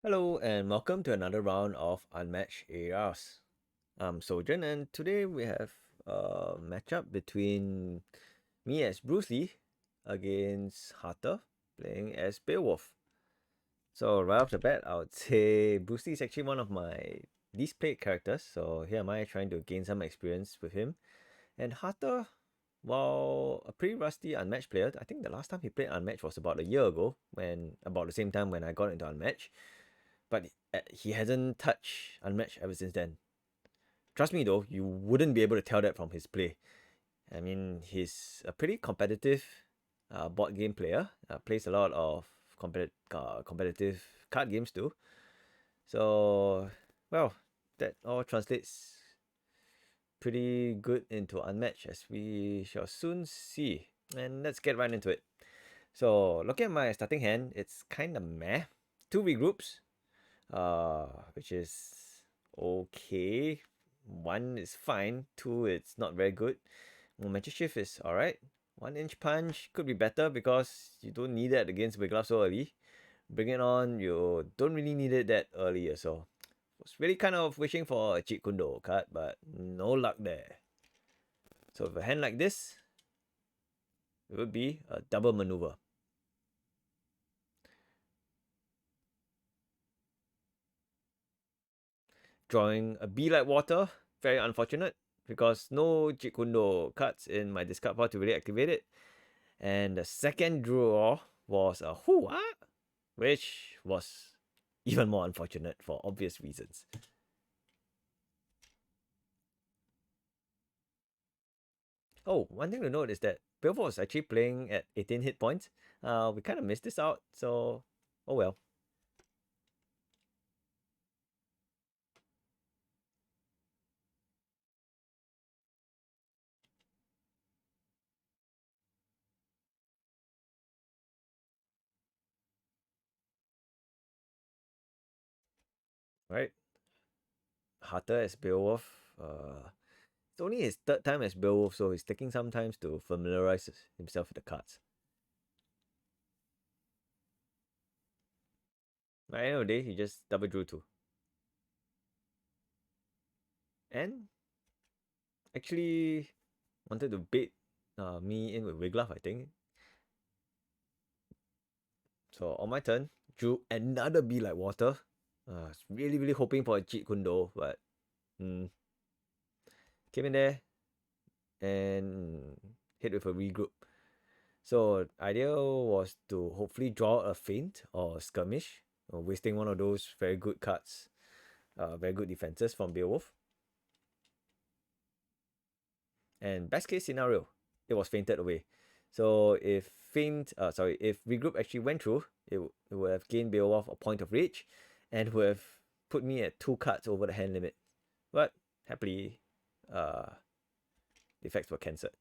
Hello and welcome to another round of Unmatched AARs. I'm Sojourn and today we have a matchup between me as Bruce Lee against Hunter playing as Beowulf. So right off the bat, I would say Bruce Lee is actually one of my least played characters. So here am I trying to gain some experience with him. And Hunter, while a pretty rusty Unmatched player, I think the last time he played Unmatched was about a year ago, when about the same time when I got into Unmatched. But he hasn't touched Unmatched ever since then. Trust me though, you wouldn't be able to tell that from his play. I mean, he's a pretty competitive board game player. Plays a lot of competitive card games too. So, well, that all translates pretty good into Unmatched, as we shall soon see. And let's get right into it. So, looking at my starting hand, it's kind of meh. Two regroups, which is okay. One is fine, two it's not very good. Momentum shift is alright. 1 inch punch could be better because you don't need that against Beowulf so early. Bring it on, you don't really need it that early, so was really kind of wishing for a cheat Kundo card, but no luck there. So with a hand like this, it would be a double maneuver. Drawing a B like water, very unfortunate because no cheat Kundo cards in my discard pile to really activate it. And the second draw was a Hua, which was even more unfortunate for obvious reasons. Oh, one thing to note is that Beowulf was actually playing at 18 hit points. We kind of missed this out, so oh well. Right, Harter as Beowulf. It's only his third time as Beowulf, so he's taking some time to familiarize himself with the cards. At the end of the day, he just double drew two. And actually wanted to bait me in with Wiglaf, I think. So on my turn, drew another Be Like Water. Really hoping for a cheat Kundo, but came in there and hit with a regroup. So idea was to hopefully draw a feint or skirmish, wasting one of those very good cards, very good defenses from Beowulf. And best case scenario, it was fainted away. So if if regroup actually went through, it would have gained Beowulf a point of rage, and would have put me at 2 cards over the hand limit. But happily, the effects were cancelled.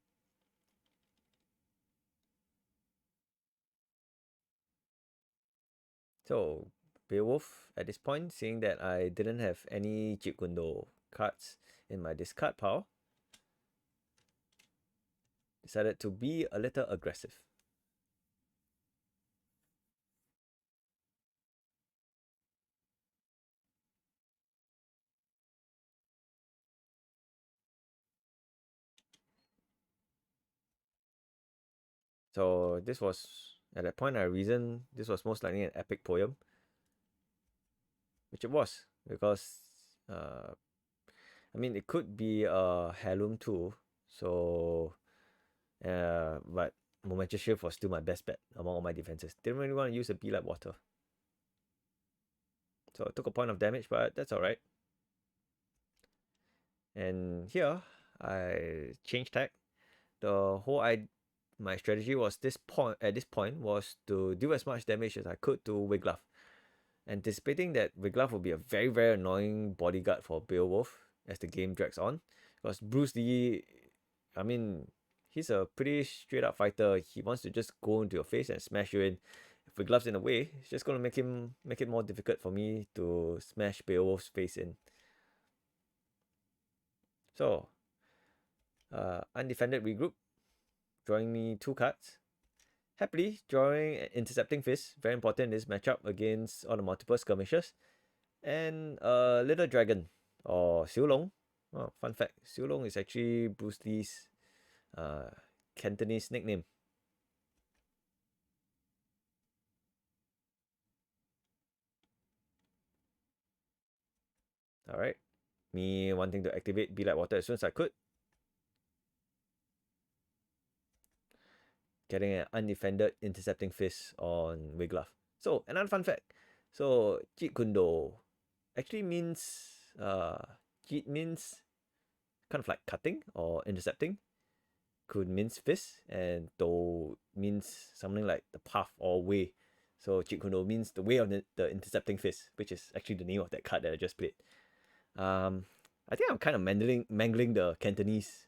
So Beowulf at this point, seeing that I didn't have any Jeet Kundo cards in my discard pile, decided to be a little aggressive. So this was, at that point I reasoned this was most likely an epic poem, which it was, because I mean it could be a heirloom too. So but Momentum Shift was still my best bet among all my defenses. Didn't really want to use a Be Like Water. So I took a point of damage, but that's alright. And here I changed tack. The whole my strategy was this point was to do as much damage as I could to Wiglaf, anticipating that Wiglaf would be a very annoying bodyguard for Beowulf as the game drags on. Because Bruce Lee, I mean, he's a pretty straight up fighter. He wants to just go into your face and smash you in. If Wiglaf's in the way, it's just gonna make it more difficult for me to smash Beowulf's face in. So, undefended regroup, drawing me 2 cards. Happily, drawing intercepting fist, very important in this matchup against all the multiple skirmishes. And a little dragon, or Xiu Long. Oh, fun fact, Xiu Long is actually Bruce Lee's uh, Cantonese nickname. Alright, me wanting to activate Be Like Water as soon as I could. Getting an undefended intercepting fist on Wiglaf. So, another fun fact. So, Jeet Kundo actually means, Jeet means kind of like cutting or intercepting. Kun means fist, and Do means something like the path or way. So Jeet Kundo means the way of the intercepting fist, which is actually the name of that card that I just played. I think I'm kind of mangling the Cantonese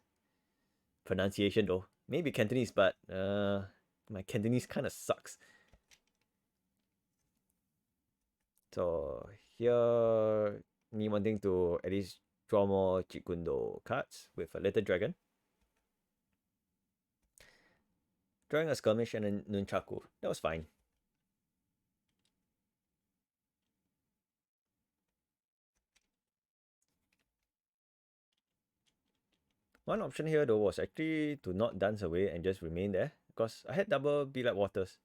pronunciation though. Maybe Cantonese, but my Cantonese kind of sucks. So here, me wanting to at least draw more Jeet Kundo cards with a little dragon. Drawing a skirmish and a nunchaku. That was fine. One option here though was actually to not dance away and just remain there, because I had double Be Like Waters.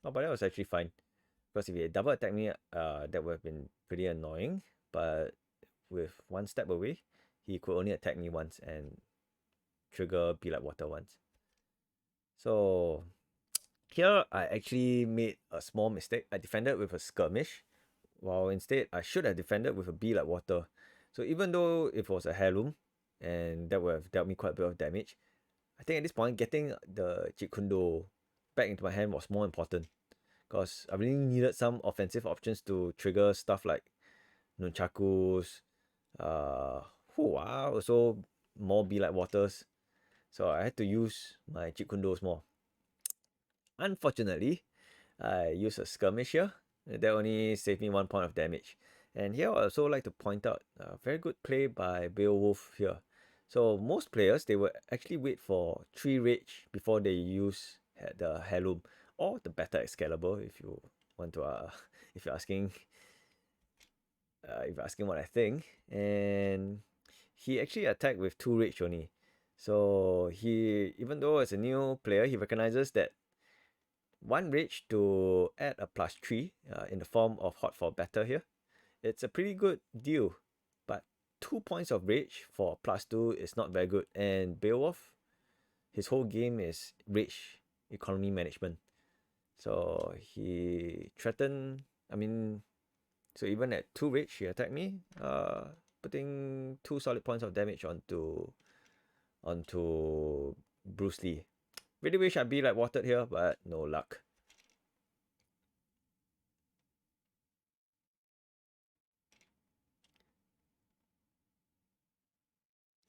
Oh, but that was actually fine. Because if he had double attacked me, that would have been pretty annoying. But with one step away, he could only attack me once and trigger Be Like Water once. So here I actually made a small mistake. I defended with a skirmish, while instead I should have defended with a Be Like Water. So even though it was a heirloom, and that would have dealt me quite a bit of damage, I think at this point, getting the Jeet Kundo back into my hand was more important, because I really needed some offensive options to trigger stuff like Nunchakus, also more Be Like Waters. So I had to use my Jeet Kundos more. Unfortunately, I used a skirmish here. That only saved me 1 point of damage. And here I also like to point out a very good play by Beowulf here. So most players, they will actually wait for 3 rage before they use the heirloom or the better Excalibur if you want to if you're asking what I think. And he actually attacked with 2 rage only. So he, even though as a new player, he recognizes that 1 rage to add a +3 in the form of Hot for Better here. It's a pretty good deal, but 2 points of rage for +2 is not very good. And Beowulf, his whole game is rage economy management. So he threatened, so even at 2 rage, he attacked me, putting 2 solid points of damage onto Bruce Lee. Really wish I'd be like watered here, but no luck.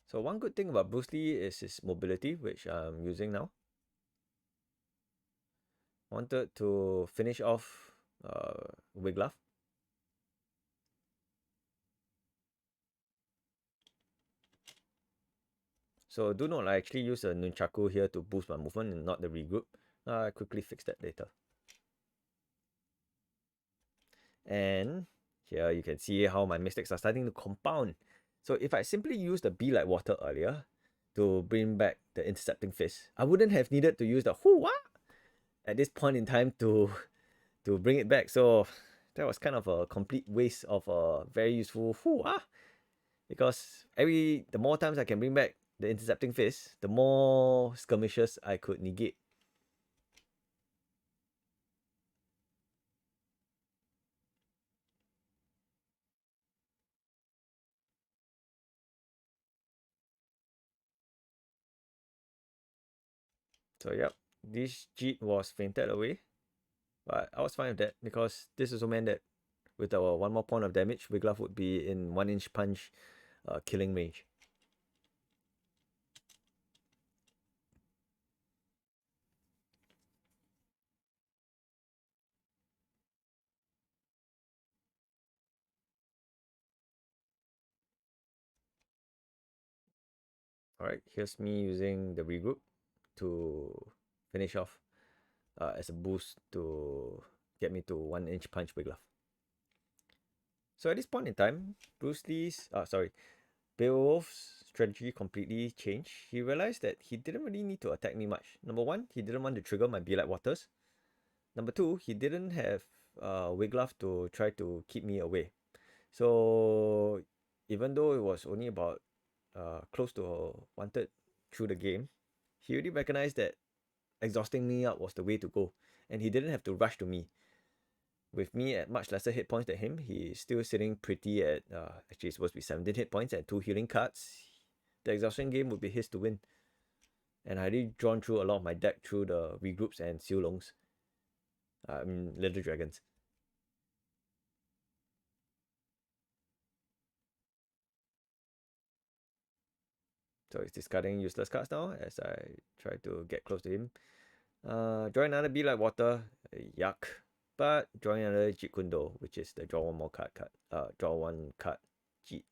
So one good thing about Bruce Lee is his mobility, which I'm using now. Wanted to finish off Wiglaf. So do note I actually use a Nunchaku here to boost my movement and not the regroup. I quickly fix that later. And here you can see how my mistakes are starting to compound. So if I simply used the Be Like Water earlier to bring back the intercepting fist, I wouldn't have needed to use the Hoo at this point in time to bring it back. So that was kind of a complete waste of a very useful Hoo because the more times I can bring back the intercepting fist, the more skirmishes I could negate. So yep, this cheat was fainted away, but I was fine with that because this also meant that with our 1 more point of damage, Wiglaf would be in 1-inch punch killing range. Alright, here's me using the regroup to finish off as a boost to get me to 1-inch punch Wiglaf. So at this point in time, Beowulf's strategy completely changed. He realized that he didn't really need to attack me much. Number one, he didn't want to trigger my Be Like Waters. Number two, he didn't have Wiglaf to try to keep me away. So even though it was only about close to 1/3 through the game, he already recognized that exhausting me up was the way to go, and he didn't have to rush to me. With me at much lesser hit points than him, he's still sitting pretty at actually it's supposed to be 17 hit points and 2 healing cards. The exhaustion game would be his to win. And I already drawn through a lot of my deck through the regroups and Sealongs. Little Dragons. So he's discarding useless cards now as I try to get close to him. Drawing another Be Like Water, yuck. But drawing another Jeet Kundo, which is the draw one more card. Draw one card Jeet.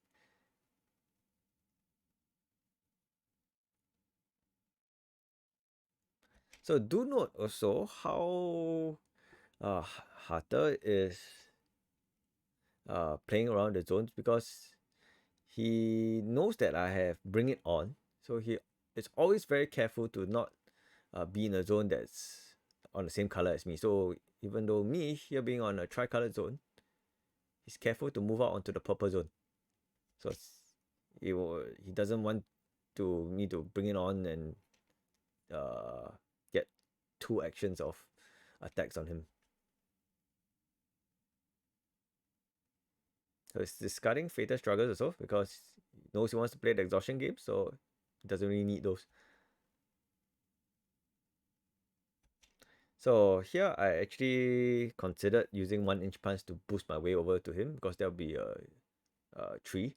So do note also how Hatter is playing around the zones, because he knows that I have Bring It On. So he is always very careful to not be in a zone that's on the same color as me. So even though me here being on a tri-colored zone, he's careful to move out onto the purple zone. So he doesn't want me to bring it on and get 2 actions of attacks on him. So he's discarding Fatal Struggles also because he knows he wants to play the exhaustion game, so he doesn't really need those. So here I actually considered using 1-inch punch to boost my way over to him, because there'll be a 3.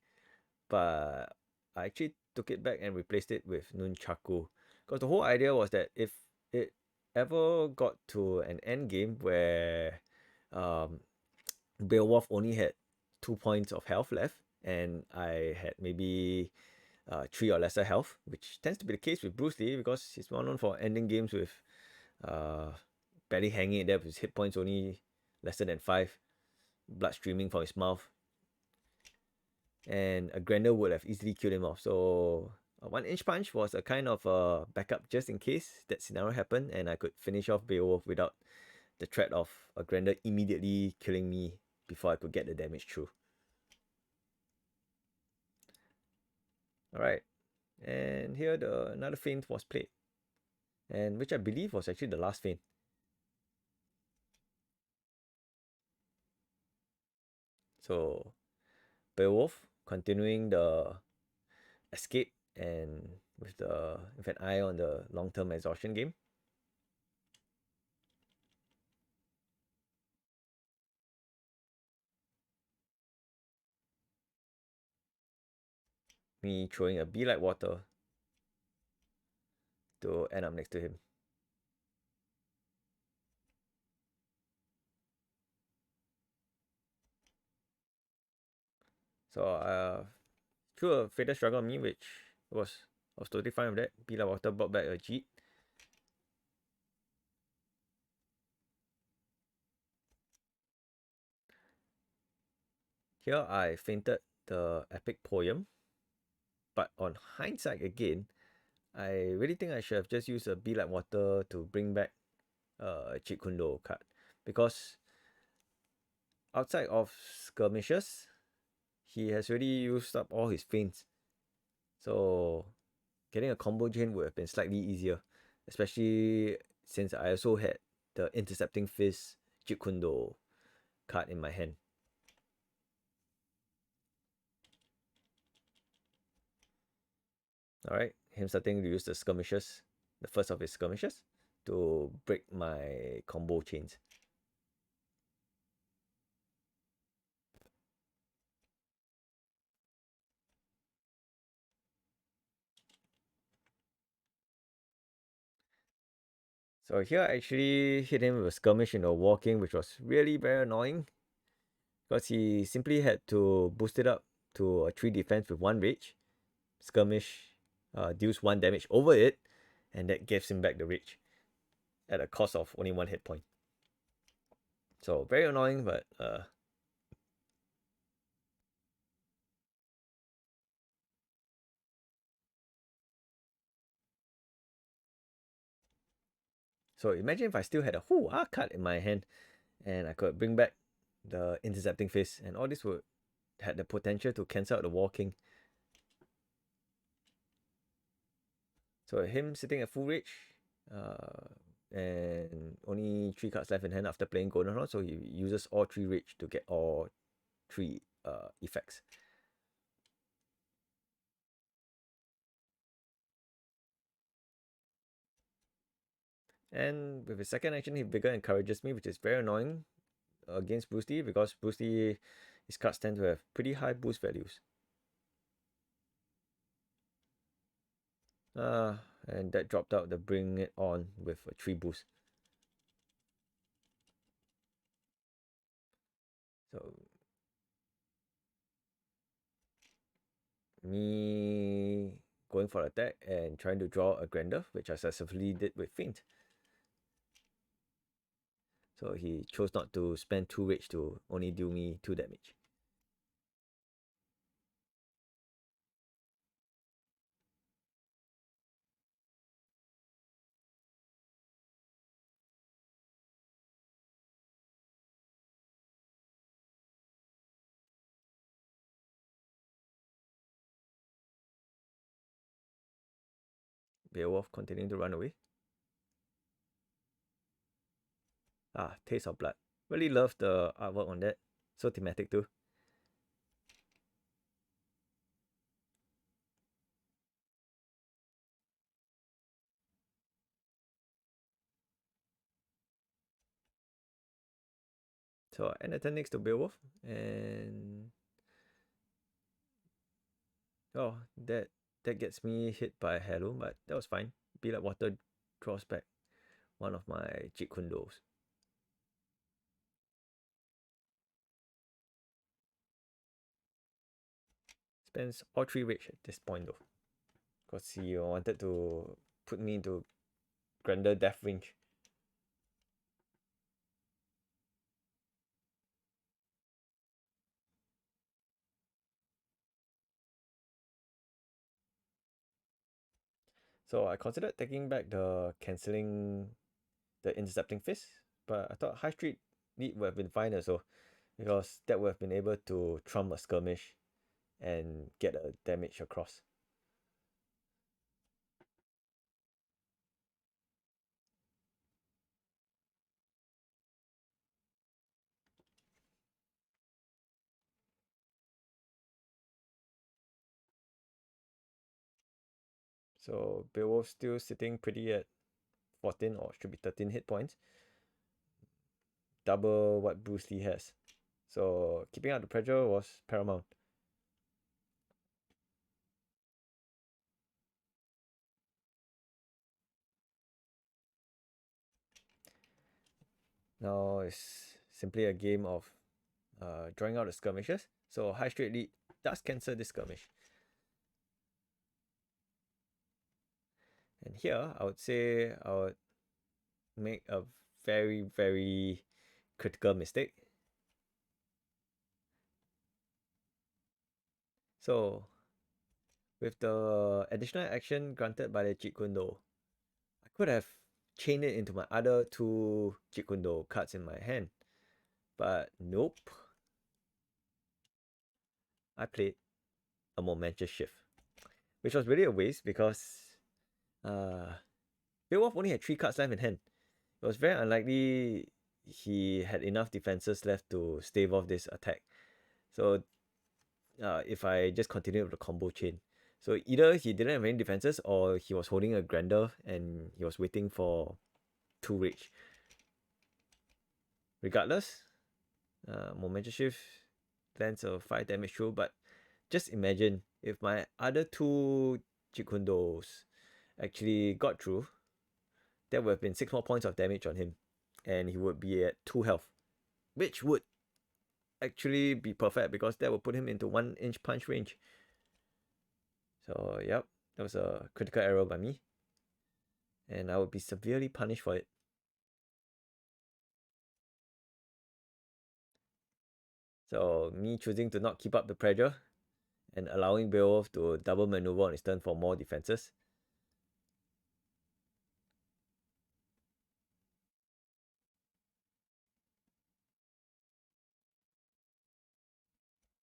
But I actually took it back and replaced it with Nunchaku, because the whole idea was that if it ever got to an end game where Beowulf only had 2 points of health left and I had maybe 3 or lesser health, which tends to be the case with Bruce Lee because he's well known for ending games with barely hanging in there with his hit points only lesser than 5, blood streaming from his mouth, and a Grander would have easily killed him off. So a 1-inch punch was a kind of a backup just in case that scenario happened and I could finish off Beowulf without the threat of a Grander immediately killing me before I could get the damage through. Alright, and here another feint was played, and which I believe was actually the last feint. So Beowulf continuing the escape and with an eye on the long-term exhaustion game. Me throwing a Be Like Water to end up next to him. So threw a Fatal Struggle on me, which I was totally fine with that. Be Like Water brought back a Jeet. Here I fainted the epic poem, but on hindsight again, I really think I should have just used a Be Like Water to bring back a Jeet Kundo card, because outside of skirmishes, he has already used up all his feints. So getting a combo chain would have been slightly easier, especially since I also had the Intercepting Fist Jeet Kundo card in my hand. Alright, him starting to use the skirmishes, the first of his skirmishes, to break my combo chains. So here I actually hit him with a skirmish in the walking, which was really very annoying, because he simply had to boost it up to a 3 defense with 1 rage. Skirmish deals 1 damage over it, and that gives him back the rage. at a cost of only 1 hit point. So very annoying, but so imagine if I still had a whole R card in my hand and I could bring back the intercepting fist, and all this would had the potential to cancel out the War King. So him sitting at full reach, and only 3 cards left in hand after playing Golden Rod, so he uses all 3 reach to get all 3 effects. And with his second action, he bigger encourages me, which is very annoying against Bruce Lee, because Bruce Lee, his cards tend to have pretty high boost values. And that dropped out the Bring It On with a 3 boost. So me going for attack and trying to draw a Grander, which I successfully did with Feint. So he chose not to spend 2 rage to only deal me 2 damage. Beowulf continuing to run away. Taste of Blood. Really love the artwork on that. So thematic too. So I end the turn next to Beowulf, and that gets me hit by Hello, but that was fine. Be Like Water draws back one of my Jeet Kune Dos. Spends all 3 rage at this point though, because he wanted to put me into Grander death range. So I considered taking back the cancelling the intercepting fist, but I thought High Street Lead would have been fine also, because that would have been able to trump a skirmish and get a damage across. So Beowulf still sitting pretty at 14 or should be 13 hit points, double what Bruce Lee has. So keeping out the pressure was paramount. Now it's simply a game of drawing out the skirmishes. So High Street Lead does cancel this skirmish. And here I would say I would make a very, very critical mistake. So with the additional action granted by the Jeet Kune Do, I could have chained it into my other 2 Jeet Kune Do cards in my hand. But nope. I played a momentous shift, which was really a waste because Beowulf only had 3 cards left in hand. It was very unlikely he had enough defenses left to stave off this attack. So if I just continued with the combo chain. So either he didn't have any defenses, or he was holding a Grander and he was waiting for 2 rage. Regardless, Momentous Shift lands a 5 damage through, but just imagine if my other 2 Jeet Kune Dos actually got through, that would have been 6 more points of damage on him, and he would be at 2 health, which would actually be perfect because that would put him into 1-inch punch range. So yep, that was a critical error by me, and I would be severely punished for it. So me choosing to not keep up the pressure and allowing Beowulf to double maneuver on his turn for more defenses.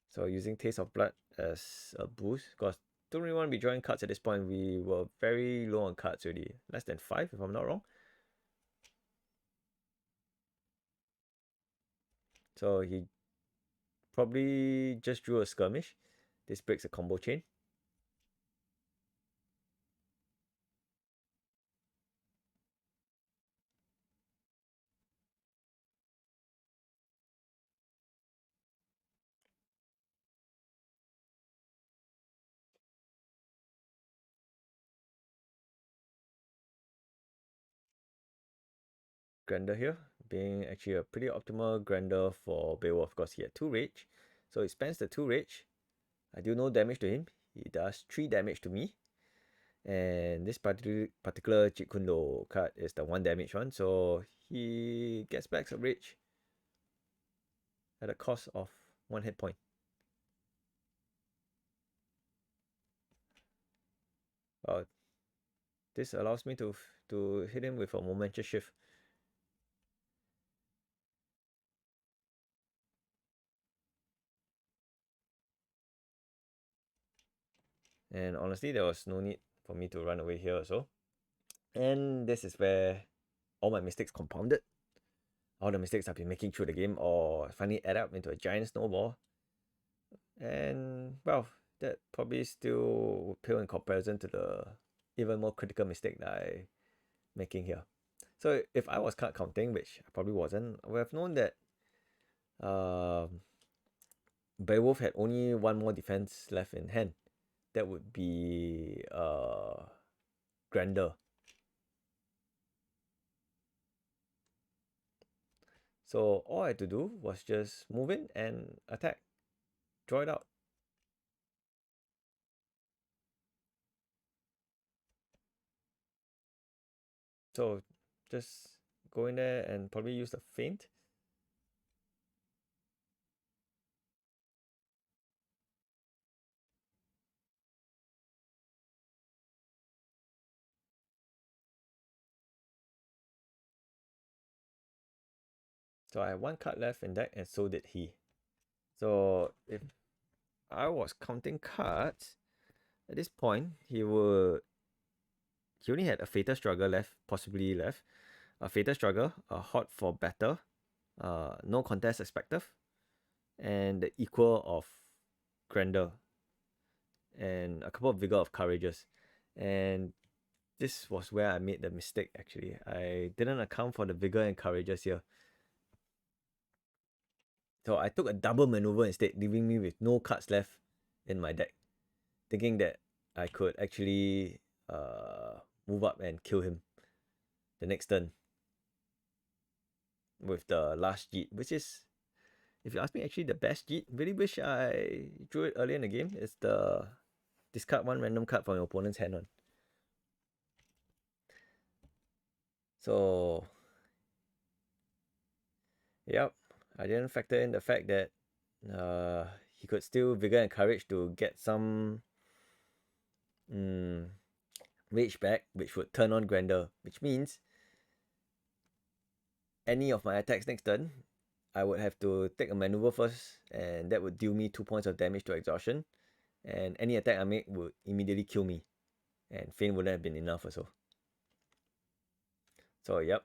So using Taste of Blood as a boost, because don't really want to be drawing cards at this point. We were very low on cards already. Less than 5 if I'm not wrong. So he probably just drew a skirmish. This breaks a combo chain. Grander here, being actually a pretty optimal Grander for Beowulf because he had 2 rage. So he spends the 2 rage. I do no damage to him. He does 3 damage to me. And this particular Jeet Kune Do card is the 1 damage one. So he gets back some rage at a cost of 1 hit point. This allows me to hit him with a momentous shift. And honestly, there was no need for me to run away here also. And this is where all my mistakes compounded. All the mistakes I've been making through the game or finally add up into a giant snowball. And well, that probably still would pale in comparison to the even more critical mistake that I'm making here. So if I was card counting, which I probably wasn't, I would have known that Beowulf had only 1 more defense left in hand. That would be Grander. So all I had to do was just move in and attack, draw it out. So just go in there and probably use the feint. So I had 1 card left in deck and so did he. So if I was counting cards, at this point he only had a Fatal Struggle left, possibly left. A Fatal Struggle, a Hot for Battle, no contest expected, and the equal of Grander, and a couple of Vigor of Courageous. And this was where I made the mistake actually. I didn't account for the Vigor and Courageous here. So I took a double maneuver instead, leaving me with no cards left in my deck, thinking that I could actually move up and kill him the next turn with the last Jeet, which is, if you ask me, actually the best Jeet. Really wish I drew it earlier in the game. It's the discard 1 random card from your opponent's hand on. So, yep, I didn't factor in the fact that he could still Vigor and Courage to get some rage back, which would turn on Grander, which means any of my attacks next turn, I would have to take a maneuver first, and that would deal me 2 points of damage to exhaustion. And any attack I make would immediately kill me. And Feint wouldn't have been enough also. So yep,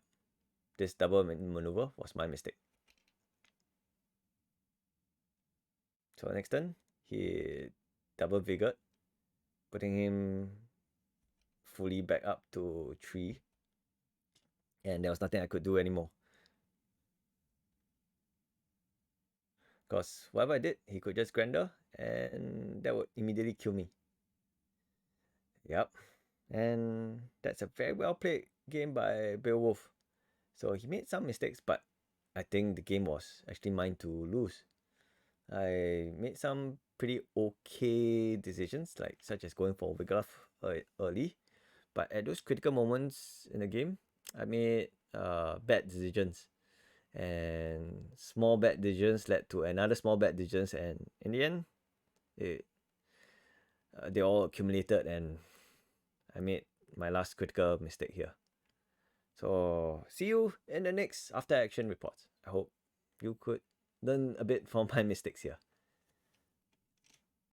this double maneuver was my mistake. So next turn, he double vigored, putting him fully back up to 3. And there was nothing I could do anymore. Because whatever I did, he could just Grander, and that would immediately kill me. Yep. And that's a very well played game by Beowulf. So he made some mistakes, but I think the game was actually mine to lose. I made some pretty okay decisions, like such as going for Beowulf early. But at those critical moments in the game, I made bad decisions. and small bad decisions led to another small bad decisions, and in the end, they all accumulated, and I made my last critical mistake here. So see you in the next after action reports. I hope you could learn a bit from my mistakes here.